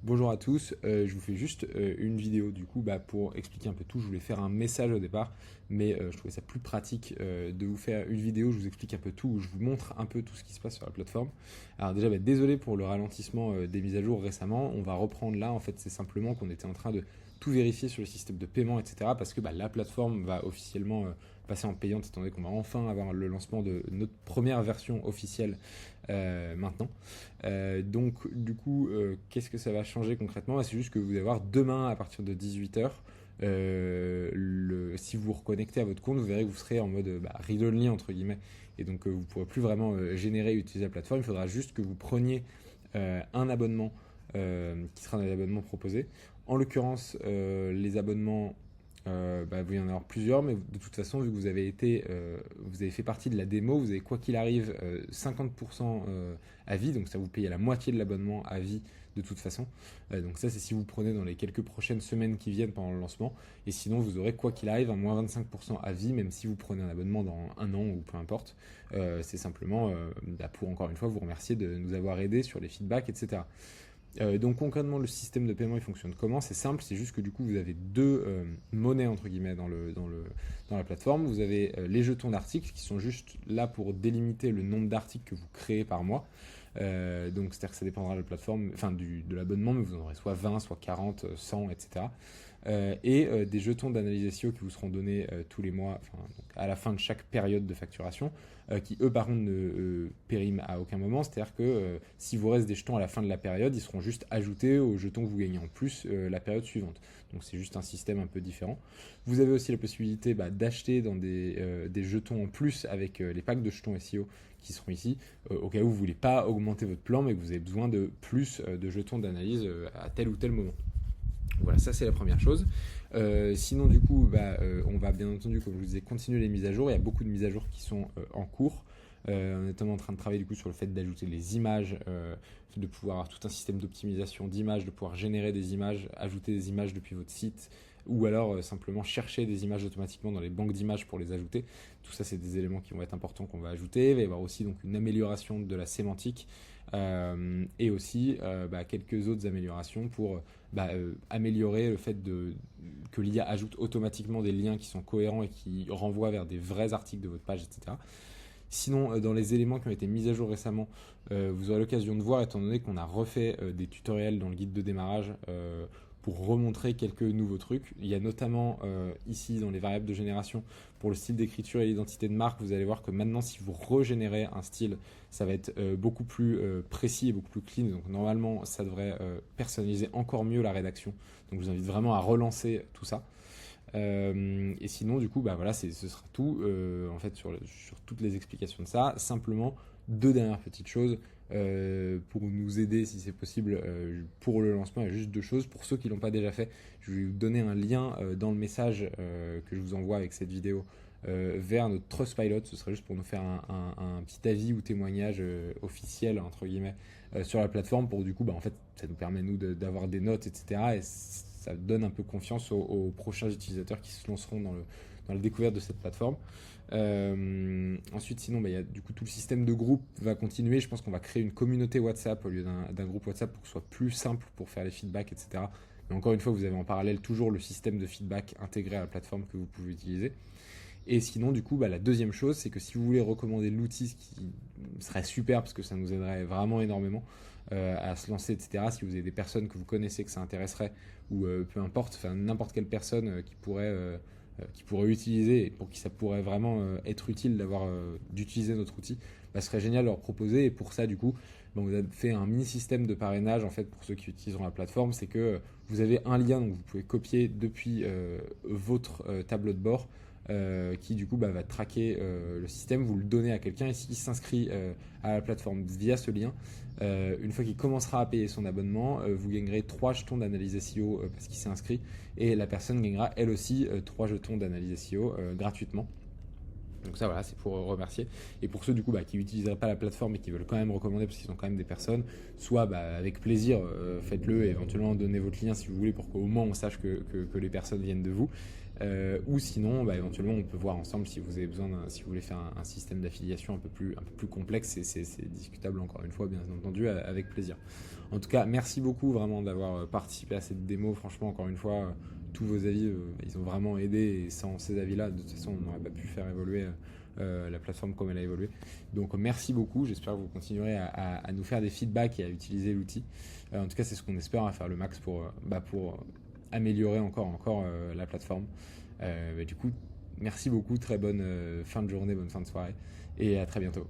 Bonjour à tous, je vous fais juste une vidéo du coup pour expliquer un peu tout. Je voulais faire un message au départ, mais je trouvais ça plus pratique de vous faire une vidéo où je vous explique un peu tout, où je vous montre un peu tout ce qui se passe sur la plateforme. Alors déjà, désolé pour le ralentissement des mises à jour récemment. On va reprendre là, en fait c'est simplement qu'on était en train de tout vérifier sur le système de paiement, etc. Parce que la plateforme va officiellement passer en payante, étant donné qu'on va enfin avoir le lancement de notre première version officielle maintenant. Donc du coup, qu'est-ce que ça va changer concrètement? C'est juste que vous allez voir demain à partir de 18h, si vous vous reconnectez à votre compte, vous verrez que vous serez en mode read-only entre guillemets, et donc vous ne pourrez plus vraiment générer et utiliser la plateforme. Il faudra juste que vous preniez un abonnement qui sera un abonnement proposé. En l'occurrence, les abonnements, vous y en avoir plusieurs, mais de toute façon, vu que vous avez fait partie de la démo, vous avez quoi qu'il arrive 50% à vie, donc ça vous paye la moitié de l'abonnement à vie de toute façon. Donc ça, c'est si vous prenez dans les quelques prochaines semaines qui viennent pendant le lancement, et sinon vous aurez quoi qu'il arrive un moins 25% à vie, même si vous prenez un abonnement dans un an ou peu importe. C'est simplement pour encore une fois vous remercier de nous avoir aidés sur les feedbacks, etc. Donc concrètement, le système de paiement il fonctionne comment? C'est simple, c'est juste que du coup vous avez deux monnaies entre guillemets dans la plateforme. Vous avez les jetons d'articles qui sont juste là pour délimiter le nombre d'articles que vous créez par mois. Donc c'est-à-dire que ça dépendra de la plateforme, enfin de l'abonnement, mais vous en aurez soit 20, soit 40, 100, etc. Et des jetons d'analyse SEO qui vous seront donnés tous les mois, donc à la fin de chaque période de facturation, qui eux par contre ne périment à aucun moment. C'est-à-dire que si vous reste des jetons à la fin de la période, ils seront juste ajoutés aux jetons que vous gagnez en plus la période suivante. Donc c'est juste un système un peu différent. Vous avez aussi la possibilité d'acheter dans des jetons en plus avec les packs de jetons SEO qui seront ici, au cas où vous ne voulez pas augmenter votre plan, mais que vous avez besoin de plus de jetons d'analyse à tel ou tel moment. Voilà, ça c'est la première chose. Sinon du coup, on va bien entendu, comme je vous disais, continuer les mises à jour. Il y a beaucoup de mises à jour qui sont en cours. On est notamment en train de travailler du coup sur le fait d'ajouter les images, de pouvoir avoir tout un système d'optimisation d'images, de pouvoir générer des images, ajouter des images depuis votre site, ou alors simplement chercher des images automatiquement dans les banques d'images pour les ajouter. Tout ça, c'est des éléments qui vont être importants qu'on va ajouter. Il va y avoir aussi donc une amélioration de la sémantique et aussi quelques autres améliorations pour améliorer le fait que l'IA ajoute automatiquement des liens qui sont cohérents et qui renvoient vers des vrais articles de votre page, etc. Sinon, dans les éléments qui ont été mis à jour récemment, vous aurez l'occasion de voir, étant donné qu'on a refait des tutoriels dans le guide de démarrage pour remontrer quelques nouveaux trucs. Il y a notamment ici dans les variables de génération pour le style d'écriture et l'identité de marque, vous allez voir que maintenant si vous régénérez un style, ça va être beaucoup plus précis et beaucoup plus clean. Donc normalement ça devrait personnaliser encore mieux la rédaction. Donc je vous invite vraiment à relancer tout ça. Et sinon du coup ce sera tout en fait sur toutes les explications de ça. Simplement deux dernières petites choses pour nous aider si c'est possible pour le lancement. Il y a juste deux choses. Pour ceux qui ne l'ont pas déjà fait, je vais vous donner un lien dans le message que je vous envoie avec cette vidéo vers notre Trustpilot. Ce serait juste pour nous faire un petit avis ou témoignage officiel entre guillemets sur la plateforme pour du coup en fait ça nous permet nous d'avoir des notes, etc. Et ça donne un peu confiance aux prochains utilisateurs qui se lanceront dans la découverte de cette plateforme. Ensuite, sinon, y a, du coup, tout le système de groupe va continuer. Je pense qu'on va créer une communauté WhatsApp au lieu d'un groupe WhatsApp pour que ce soit plus simple pour faire les feedbacks, etc. Mais encore une fois, vous avez en parallèle toujours le système de feedback intégré à la plateforme que vous pouvez utiliser. Et sinon, du coup, la deuxième chose, c'est que si vous voulez recommander l'outil, ce qui serait super parce que ça nous aiderait vraiment énormément à se lancer, etc. Si vous avez des personnes que vous connaissez que ça intéresserait, ou peu importe, n'importe quelle personne qui pourrait utiliser et pour qui ça pourrait vraiment être utile d'utiliser notre outil, ce serait génial de leur proposer. Et pour ça, du coup, vous avez fait un mini système de parrainage en fait pour ceux qui utiliseront la plateforme. C'est que vous avez un lien, donc vous pouvez copier depuis votre tableau de bord. Qui du coup va traquer le système, vous le donnez à quelqu'un et s'il s'inscrit à la plateforme via ce lien, une fois qu'il commencera à payer son abonnement, vous gagnerez 3 jetons d'analyse SEO parce qu'il s'est inscrit et la personne gagnera elle aussi 3 jetons d'analyse SEO gratuitement. Donc ça c'est pour remercier. Et pour ceux du coup qui n'utiliseraient pas la plateforme et qui veulent quand même recommander parce qu'ils sont quand même des personnes, soit avec plaisir faites-le et éventuellement donnez votre lien si vous voulez pour qu'au moins on sache que les personnes viennent de vous. Ou sinon, éventuellement, on peut voir ensemble si vous avez besoin, si vous voulez faire un système d'affiliation un peu plus complexe. C'est discutable encore une fois, bien entendu, avec plaisir. En tout cas, merci beaucoup vraiment d'avoir participé à cette démo. Franchement, encore une fois, tous vos avis, ils ont vraiment aidé. Et sans ces avis-là, de toute façon, on n'aurait pas pu faire évoluer la plateforme comme elle a évolué. Donc, merci beaucoup. J'espère que vous continuerez à nous faire des feedbacks et à utiliser l'outil. En tout cas, c'est ce qu'on espère, à faire le max pour améliorer encore la plateforme. Du coup, merci beaucoup. Très bonne fin de journée, bonne fin de soirée. Et à très bientôt.